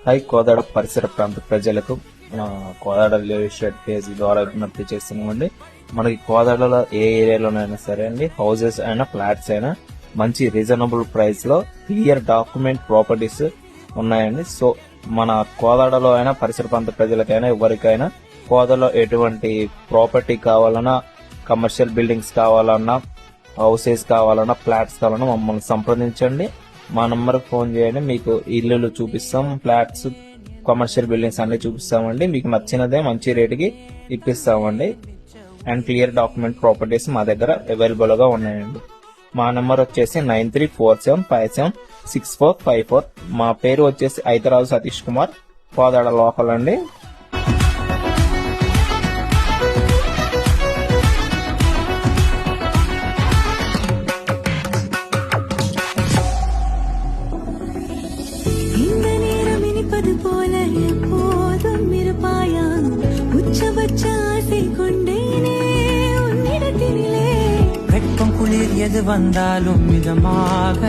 High Kodad పరిసర ప్రాంత ప్రజలకు కోదాడ రియల్ ఎస్టేట్ పేజ్ ద్వారా విజ్ఞప్తి చేస్తున్నామండి. మనకి కోదాడలో ఏ ఏరియాలోనైనా సరే అండి, హౌసెస్ అయినా ఫ్లాట్స్ అయినా మంచి రీజనబుల్ ప్రైస్ లో క్లియర్ డాక్యుమెంట్ ప్రాపర్టీస్ ఉన్నాయండి. సో మన కోదాడలో అయినా పరిసర ప్రాంత ప్రజలకైనా ఎవరికైనా కోదాడలో ఎటువంటి ప్రాపర్టీ కావాలన్నా, కమర్షియల్ బిల్డింగ్స్ కావాలన్నా, హౌసెస్ కావాలన్నా, ఫ్లాట్స్ కావాలన్నా మమ్మల్ని సంప్రదించండి. మా నంబర్ ఫోన్ చేయండి. మీకు ఇల్లులు చూపిస్తాం, ఫ్లాట్స్, కమర్షియల్ బిల్డింగ్స్ అన్ని చూపిస్తామండి. మీకు నచ్చినదే మంచి రేటుకి ఇప్పిస్తామండి. అండ్ క్లియర్ డాక్యుమెంట్ ప్రాపర్టీస్ మా దగ్గర అవైలబుల్ గా ఉన్నాయండి. మా నెంబర్ వచ్చేసి 9347576454. మా పేరు వచ్చేసి ఐతరాజు సతీష్ కుమార్, కోదాడ లోకల్ అండి. வெப்பம் குளிர் எது வந்தாலும் மிதமாக